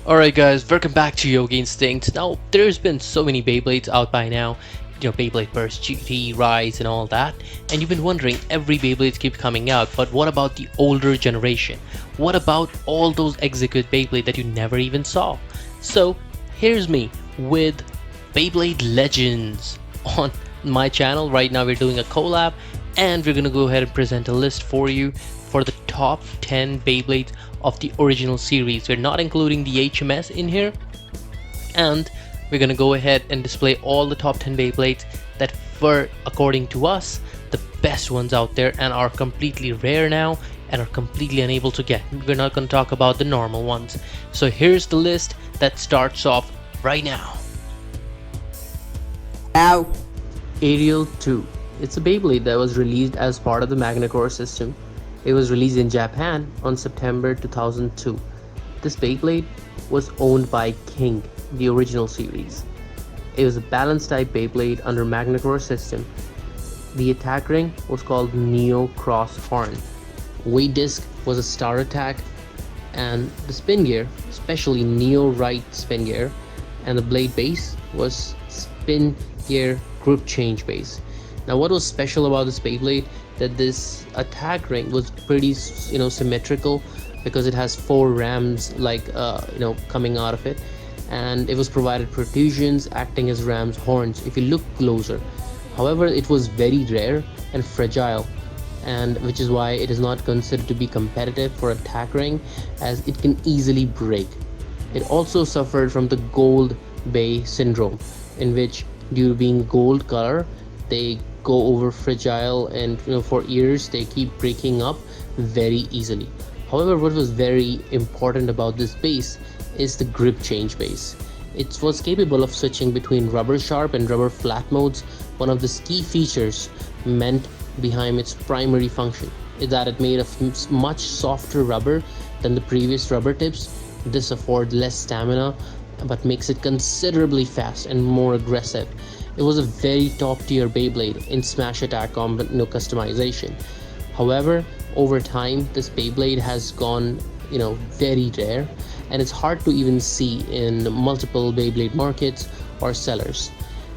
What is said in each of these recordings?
Alright guys, welcome back to YOGINSTINCT. Now, there's been so many Beyblades out by now, Beyblade Burst, GT, Rise and all that, and you've been wondering every Beyblade keeps coming out, but what about the older generation? What about all those execute Beyblade that you never even saw? So, here's me with Beyblade Legends on my channel. Right now we're doing a collab and we're gonna go ahead and present a list for you for the top 10 Beyblades of the original series. We're not including the HMS in here, and we're gonna go ahead and display all the top 10 Beyblades that were, according to us, the best ones out there and are completely rare now and are completely unable to get. We're not gonna talk about the normal ones. So here's the list that starts off right now. Now, Ariel 2. It's a Beyblade that was released as part of the Magnacore system. It was released in Japan on September 2002. This Beyblade was owned by King, the original series. It was a balance type Beyblade under Magnacore system. The attack ring was called Neo Cross Horn. Weight disc was a star attack, and the spin gear, especially Neo right spin gear, and the blade base was spin gear group change base. Now, what was special about this Beyblade, that this attack ring was pretty symmetrical, because it has 4 rams coming out of it, and it was provided protrusions acting as rams horns if you look closer. However, it was very rare and fragile, and which is why it is not considered to be competitive for attack ring, as it can easily break. It also suffered from the gold bay syndrome, in which, due to being gold color, they go over fragile, and for years they keep breaking up very easily. However, what was very important about this base is the grip change base. It was capable of switching between rubber sharp and rubber flat modes. One of the key features meant behind its primary function is that it made a much softer rubber than the previous rubber tips. This affords less stamina but makes it considerably fast and more aggressive. It was a very top tier Beyblade in smash attack customization. However, over time this Beyblade has gone very rare, and it's hard to even see in multiple Beyblade markets or sellers.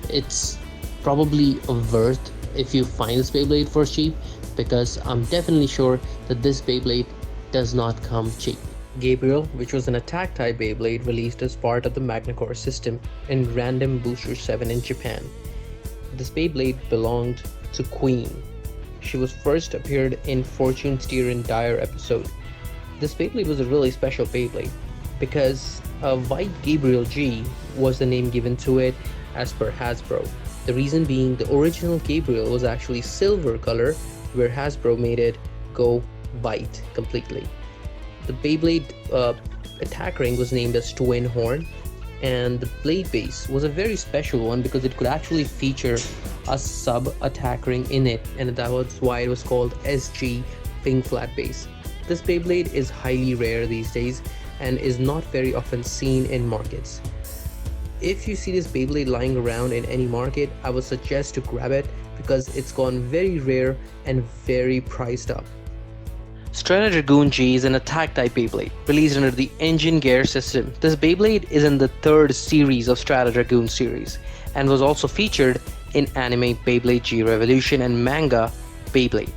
It's probably worth if you find this Beyblade for cheap, because I'm definitely sure that this Beyblade does not come cheap. Gabriel, which was an attack type Beyblade released as part of the Magnacore system in Random Booster 7 in Japan. This Beyblade belonged to Queen. She was first appeared in Fortune Steer and Dire episode. This Beyblade was a really special Beyblade because White Gabriel G was the name given to it as per Hasbro. The reason being, the original Gabriel was actually silver color, where Hasbro made it go white completely. The Beyblade attack ring was named as Twin Horn, and the blade base was a very special one because it could actually feature a sub attack ring in it, and that was why it was called SG Pink Flat Base. This Beyblade is highly rare these days and is not very often seen in markets. If you see this Beyblade lying around in any market, I would suggest to grab it because it's gone very rare and very priced up. Strata Dragoon G is an attack type Beyblade, released under the Engine Gear system. This Beyblade is in the 3rd series of Strata Dragoon series, and was also featured in anime Beyblade G Revolution and manga Beyblade.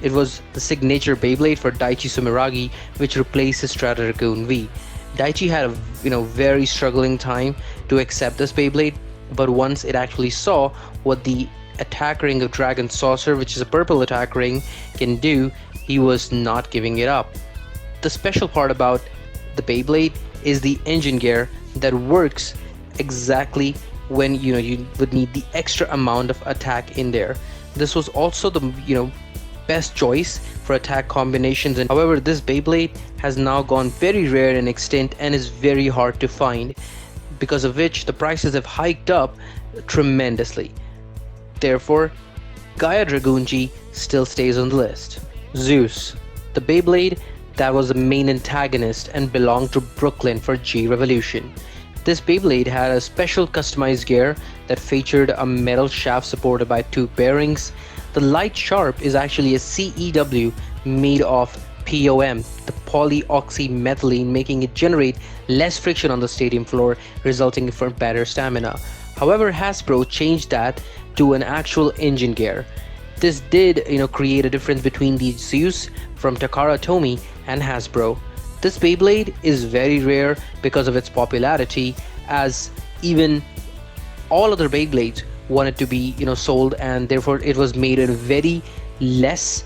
It was the signature Beyblade for Daichi Sumeragi, which replaced his Strata Dragoon V. Daichi had a very struggling time to accept this Beyblade, but once it actually saw what the attack ring of Dragon Saucer, which is a purple attack ring, can do, he was not giving it up. The special part about the Beyblade is the engine gear that works exactly when you would need the extra amount of attack in there. This was also the best choice for attack combinations, and however, this Beyblade has now gone very rare and extinct and is very hard to find, because of which the prices have hiked up tremendously. Therefore, Gaia Dragoon G still stays on the list. Zeus, the Beyblade that was the main antagonist and belonged to Brooklyn for G Revolution. This Beyblade had a special customized gear that featured a metal shaft supported by 2 bearings. The light sharp is actually a CEW made of POM, the polyoxymethylene, making it generate less friction on the stadium floor, resulting from better stamina. However, Hasbro changed that to an actual engine gear. This did, create a difference between the Zeus from Takaratomy and Hasbro. This Beyblade is very rare because of its popularity, as even all other Beyblades wanted to be, sold, and therefore it was made in a very less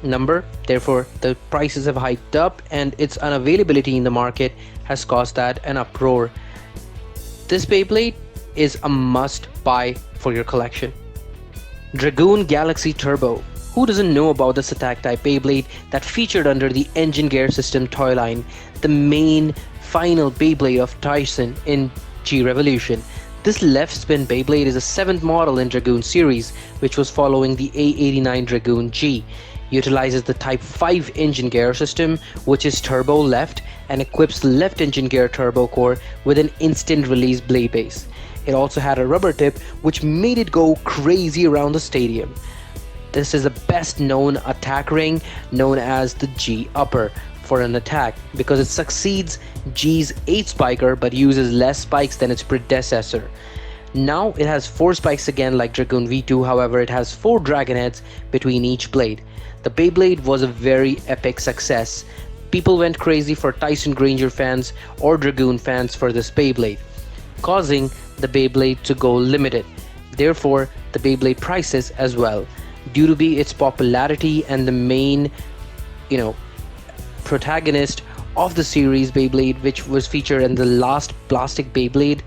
number. Therefore, the prices have hiked up, and its unavailability in the market has caused that an uproar. This Beyblade is a must buy for your collection. Dragoon Galaxy Turbo. Who doesn't know about this attack type Beyblade that featured under the Engine Gear System toy line, the main final Beyblade of Tyson in G Revolution? This left spin Beyblade is the 7th model in Dragoon series, which was following the A89 Dragoon G. Utilizes the Type 5 engine gear system, which is turbo left, and equips the left engine gear turbo core with an instant release blade base. It also had a rubber tip, which made it go crazy around the stadium. This is the best known attack ring, known as the G upper, for an attack because it succeeds G's 8 spiker but uses less spikes than its predecessor. Now it has 4 spikes again like Dragoon V2, however it has 4 dragon heads between each blade. The Beyblade was a very epic success. People went crazy for Tyson Granger fans or Dragoon fans for this Beyblade, causing the Beyblade to go limited. Therefore, the Beyblade prices as well, due to be its popularity and the main, protagonist of the series Beyblade, which was featured in the last plastic Beyblade.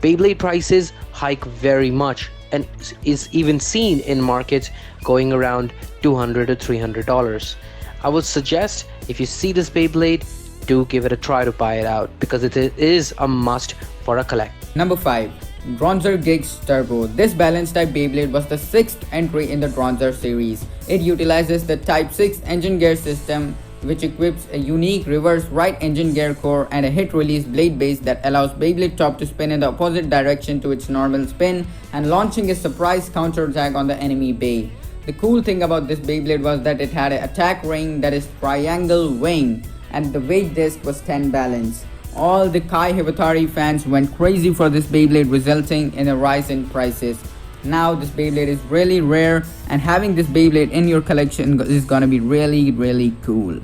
Beyblade prices hike very much and is even seen in markets going around $200 to $300. I would suggest if you see this Beyblade, do give it a try to buy it out because it is a must for a collect. Number 5. Dronzer Gigs Turbo. This balance type Beyblade was the 6th entry in the Dronzer series. It utilizes the Type 6 engine gear system, which equips a unique reverse right engine gear core and a hit release blade base that allows Beyblade top to spin in the opposite direction to its normal spin and launching a surprise counter attack on the enemy bay. The cool thing about this Beyblade was that it had an attack ring that is triangle wing and the weight disc was 10 balance. All the Kai Hibatari fans went crazy for this Beyblade, resulting in a rise in prices. Now this Beyblade is really rare and having this Beyblade in your collection is gonna be really cool.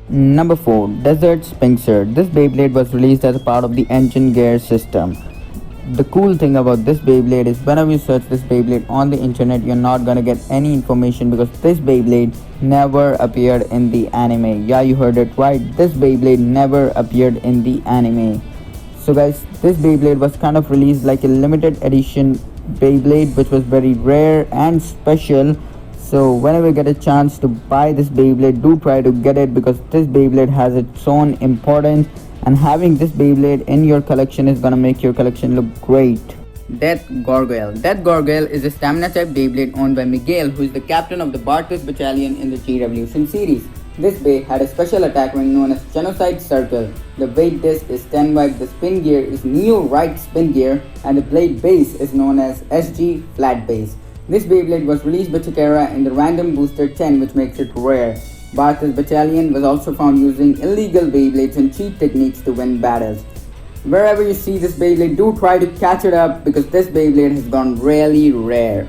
Number 4. Desert Sphinxer. This Beyblade was released as a part of the engine gear system. The cool thing about this Beyblade is whenever you search this Beyblade on the internet, you're not gonna get any information because this Beyblade never appeared in the anime. Yeah, you heard it right. This Beyblade never appeared in the anime. So guys, this Beyblade was kind of released like a limited edition Beyblade, which was very rare and special. So whenever you get a chance to buy this Beyblade, do try to get it because this Beyblade has its own importance, and having this Beyblade in your collection is gonna make your collection look great. Death Gargoyle. Death Gargoyle is a stamina type Beyblade owned by Miguel, who is the captain of the Bartus battalion in the G Revolution series. This Bey had a special attack ring known as Genocide Circle. The weight disc is 10 wide, the spin gear is Neo Right Spin Gear, and the blade base is known as SG Flat Base. This Beyblade was released by Takara in the Random Booster 10, which makes it rare. Bartus battalion was also found using illegal Beyblades and cheat techniques to win battles. Wherever you see this Beyblade, do try to catch it up because this Beyblade has gone really rare.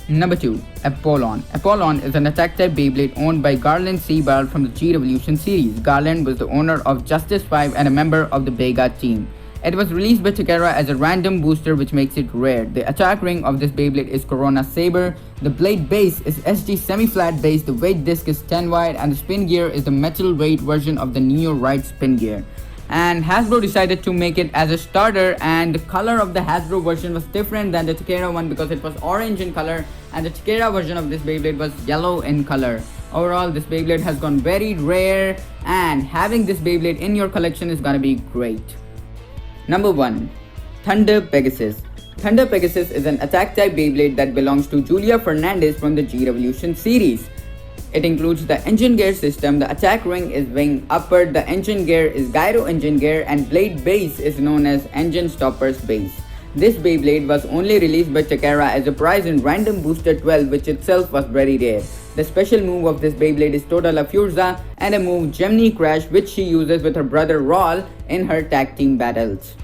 Number 2. Apollon. Apollon is an attack type Beyblade owned by Garland Sebald from the G Revolution series. Garland was the owner of Justice 5 and a member of the Beyblade team. It was released by Takara as a random booster, which makes it rare. The attack ring of this Beyblade is Corona Saber. The blade base is SG semi-flat base, the weight disc is 10 wide, and the spin gear is the metal weight version of the Neo Right Spin Gear. And Hasbro decided to make it as a starter, and the color of the Hasbro version was different than the Takara one because it was orange in color, and the Takara version of this Beyblade was yellow in color. Overall, this Beyblade has gone very rare, and having this Beyblade in your collection is gonna be great. Number 1. Thunder Pegasus. Thunder Pegasus is an attack type Beyblade that belongs to Julia Fernandez from the G Revolution series. It includes the engine gear system, the attack ring is wing upper, the engine gear is gyro engine gear, and blade base is known as engine stoppers base. This Beyblade was only released by Takara as a prize in Random Booster 12, which itself was very rare. The special move of this Beyblade is Total Furza and a move Gemini Crash, which she uses with her brother Raul in her tag team battles.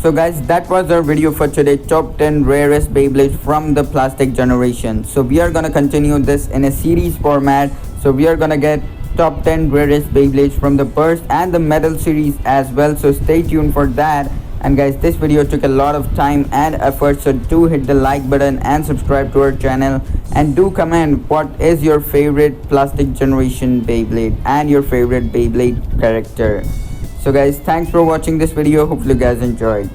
So guys, that was our video for today, top 10 rarest Beyblades from the plastic generation. So we are gonna continue this in a series format. So we are gonna get top 10 rarest Beyblades from the Burst and the Metal series as well. So stay tuned for that. And guys, this video took a lot of time and effort, so do hit the like button and subscribe to our channel, and do comment what is your favorite plastic generation Beyblade and your favorite Beyblade character. So guys, thanks for watching this video. Hopefully you guys enjoyed.